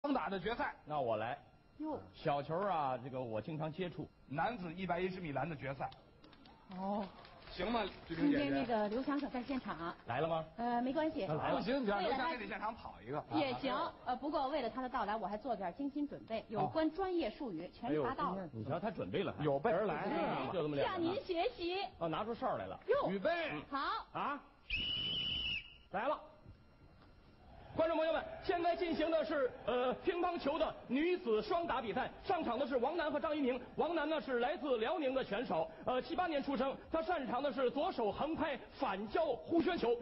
双打的决赛。那我来。哟，小球啊，这个我经常接触。男子110米栏的决赛。哦。 行吗，志今天平姐姐？那个刘翔可在现场来了吗？没关系。来了。不行，刘翔为了他给你现场跑一个。也行。不过为了他的到来，我还做点精心准备，有关专业术语全查到了。你瞧他准备了，有备而来，就这么两个。向您学习。哦，拿出哨来了。哟，预备。好。啊，来了。 观众朋友们，现在进行的是乒乓球的女子双打比赛。上场的是王楠和张怡宁。王楠呢是来自辽宁的选手，78年出生，他擅长的是左手横拍反交呼旋球。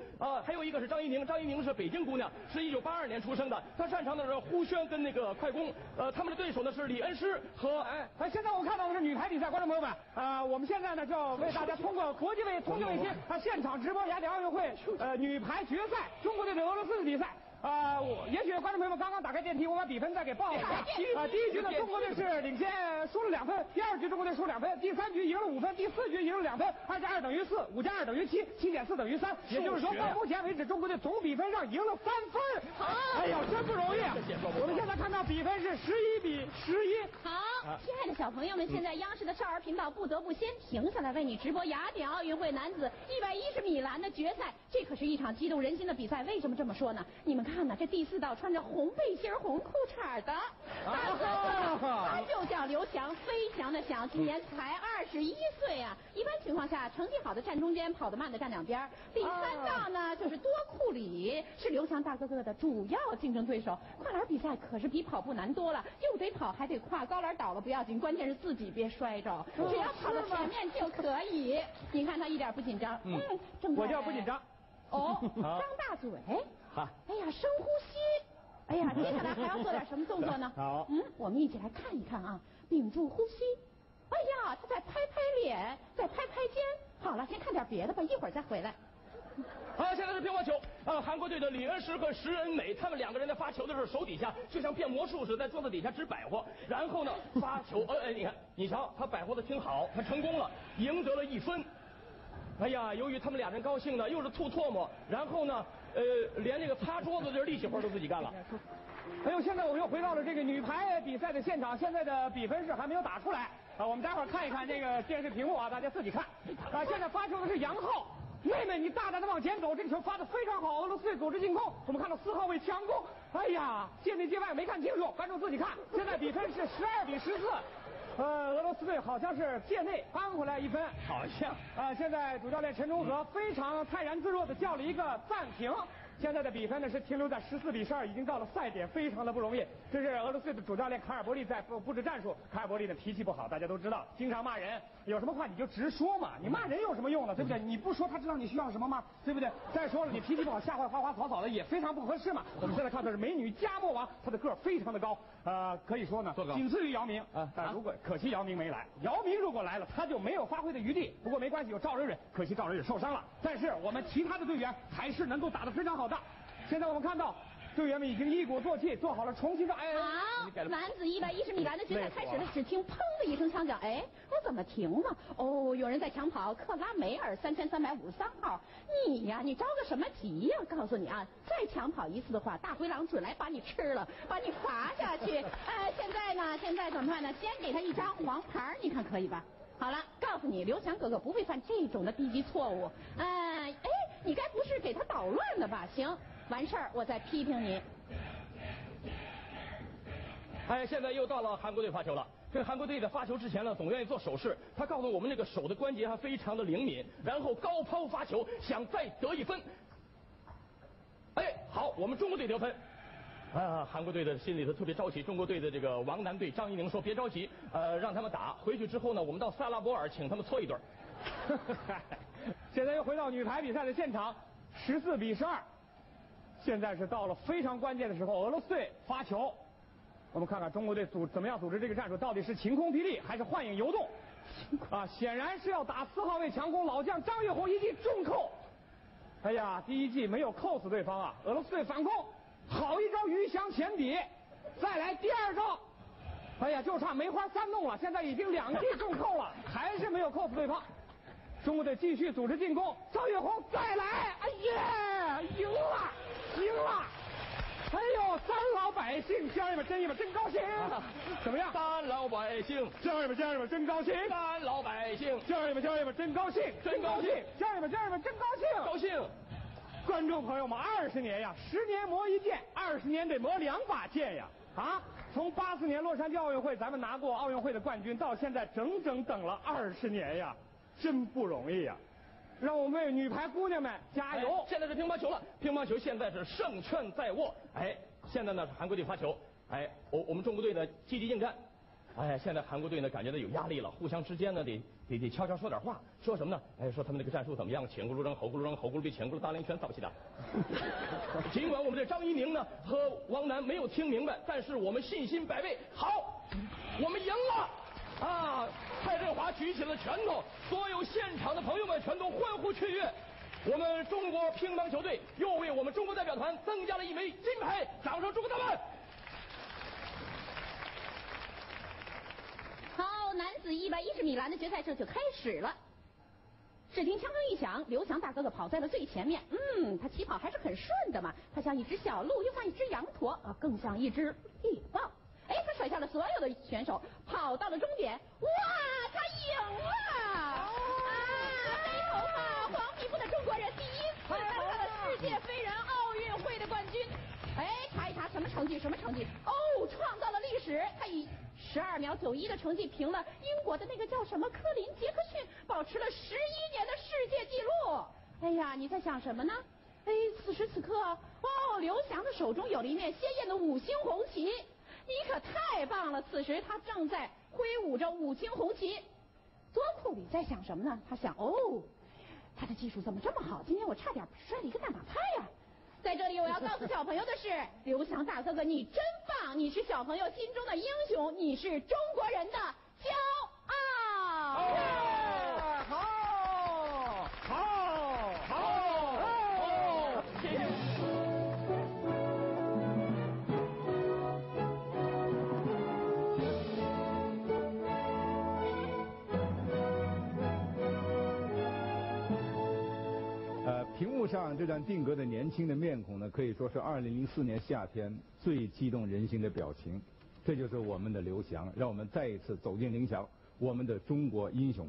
还有一个是张怡宁，张怡宁是北京姑娘，是1982年出生的，她擅长的是呼旋跟那个快攻。他们的对手呢是李恩诗和现在我看到的是女排比赛，观众朋友们，我们现在呢就要为大家通过国际通讯卫星现场直播雅典奥运会女排决赛，中国队对俄罗斯的比赛。 也许观众朋友们刚刚打开电梯，我把比分再给报一下。第一局呢，中国队是领先，输了2分；第2局中国队输2分；第3局赢了5分；第4局赢了2分，2加2等于4，5加2等于7，7.4等于3。也就是说，到目前为止，中国队总比分上赢了3分。哎呀，真不容易啊！我们现在看到比分是11比11。好，亲爱的小朋友们，现在央视的少儿频道不得不先停下来为你直播雅典奥运会男子110米栏的决赛。这可是一场激动人心的比赛。为什么这么说呢？你们看呢，这第4道穿着红背心、红裤衩的大哥哥，他就叫刘翔，飞翔的翔，今年才21岁啊。一般情况下，成绩好的站中间，跑得慢的站两边。第3道呢，就是多库里，是刘翔大哥哥的主要竞争对手。跨栏比赛可是比跑步难多了，又得跑，还得跨，高栏倒了不要紧，关键是自己别摔着，只要跑到前面就可以。你看他一点不紧张，我就不紧张。哦，张大嘴。哎呀，深呼吸。哎呀，接下来还要做点什么动作呢？好，我们一起来看一看啊，屏住呼吸。哎呀，他再拍拍脸，再拍拍肩。好了，先看点别的吧，一会儿再回来。好，现在是乒乓球。韩国队的李恩诗和石恩美，他们2个人在发球的时候，手底下就像变魔术似的，在桌子底下直摆活。然后呢，发球，你看，你瞧，他摆活的挺好，他成功了，赢得了1分。哎呀，由于他们2人高兴呢，又是吐唾沫，然后呢，连那个擦桌子的力气活都自己干了。哎呦，现在我们又回到了这个女排比赛的现场，现在的比分是还没有打出来我们待会儿看一看这个电视屏幕啊，大家自己看现在发球的是杨浩。妹妹，你大胆的往前走，这个球发的非常好，俄罗斯队组织进攻。我们看到4号位强攻，哎呀，界内界外没看清楚，观众自己看。现在比分是12比14。俄罗斯队好像是界内扳回来1分，好像现在主教练陈忠和非常泰然自若的叫了一个暂停。现在的比分呢是停留在14比12，已经到了赛点，非常的不容易。这是俄罗斯队的主教练卡尔伯利在布置战术。卡尔伯利的脾气不好，大家都知道，经常骂人。有什么话你就直说嘛，你骂人有什么用呢？对不对？你不说他知道你需要什么吗？对不对？再说了，你脾气不好，吓坏花花草草的也非常不合适嘛。我们现在看的是美女加莫王，她的个儿非常的高，可以说呢仅次于姚明但如果可惜姚明没来，姚明如果来了，他就没有发挥的余地。不过没关系，有赵蕊蕊，可惜赵蕊蕊受伤了。但是我们其他的队员还是能够打得非常好的。现在我们看到队员们已经一鼓作气，做好了重新的好，男子110米栏的决赛开始了，只听砰的一声枪响，我怎么停了？有人在抢跑，克拉梅尔3353号。你呀，你着个什么急呀？告诉你啊，再抢跑一次的话，大灰狼准来把你吃了，把你罚下去。现在怎么办呢？先给他一张黄牌，你看可以吧？好了，告诉你，刘翔哥哥不会犯这种的低级错误。你该不是给他捣乱的吧？行。完事儿，我再批评你。现在又到了韩国队发球了。这个韩国队在发球之前呢，总愿意做手势。他告诉我们，这个手的关节还非常的灵敏，然后高抛发球，想再得1分。好，我们中国队得分。韩国队的心里头特别着急。中国队的这个王楠队张怡宁说别着急，让他们打。回去之后呢，我们到萨拉博尔请他们搓一顿。现在又回到女排比赛的现场，14比12。现在是到了非常关键的时候，俄罗斯队发球。我们看看中国队怎么样组织这个战术，到底是晴空霹雳还是幻影游动？显然是要打4号位强攻，老将张岳红一记重扣。哎呀，第一记没有扣死对方啊！俄罗斯队反攻，好一招鱼翔前底，再来第2招。哎呀，就差梅花3弄了，现在已经2记重扣了，还是没有扣死对方。中国队继续组织进攻，张岳红再来，哎呀，赢了！哎呦，三老百姓，家人们真高兴，怎么样？三老百姓，家人们真高兴，三老百姓，家人们真高兴，真高兴，家人们真高兴，高兴。观众朋友们，20年呀，10年磨一剑，20年得磨2把剑呀！啊，从84年洛杉矶奥运会咱们拿过奥运会的冠军，到现在整整等了20年呀，真不容易呀！让我们为女排姑娘们加油！现在是乒乓球了，乒乓球现在是胜券在握。现在呢是韩国队发球，我们中国队呢积极应战。现在韩国队呢感觉到有压力了，互相之间呢得悄悄说点话，说什么呢？说他们那个战术怎么样？前轱辘扔，后轱辘扔，后轱辘比前轱辘大连拳，造不起的。尽管我们这张怡宁呢和王楠没有听明白，但是我们信心百倍。好，我们赢了！啊！蔡振华举起了拳头，所有现场的朋友们全都欢呼雀跃。我们中国乒乓球队又为我们中国代表团增加了1枚金牌，掌声祝贺他们！好，男子110米栏的决赛这就开始了。只听锵锵一响，刘翔大哥哥跑在了最前面。他起跑还是很顺的嘛，他像一只小鹿，又像一只羊驼，更像一只猎豹。他甩下了所有的选手，跑到了终点。哇，他赢了！黑头发、黄皮肤的中国人第一次登上了世界飞人奥运会的冠军。查一查什么成绩？创造了历史！他以12秒91的成绩平了英国的那个叫什么科林·杰克逊，保持了11年的世界纪录。你在想什么呢？此时此刻，刘翔的手中有了一面鲜艳的5星红旗。你可太棒了！此时他正在挥舞着5星红旗。多库里在想什么呢？他想，他的技术怎么这么好？今天我差点摔了一个大马趴呀！在这里我要告诉小朋友的是，刘翔大哥哥你真棒，你是小朋友心中的英雄，你是中国人的骄傲。谢谢。屏幕上这张定格的年轻的面孔呢，可以说是2004年夏天最激动人心的表情。这就是我们的刘翔，让我们再一次走进铃响，我们的中国英雄。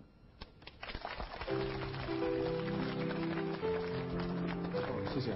谢谢。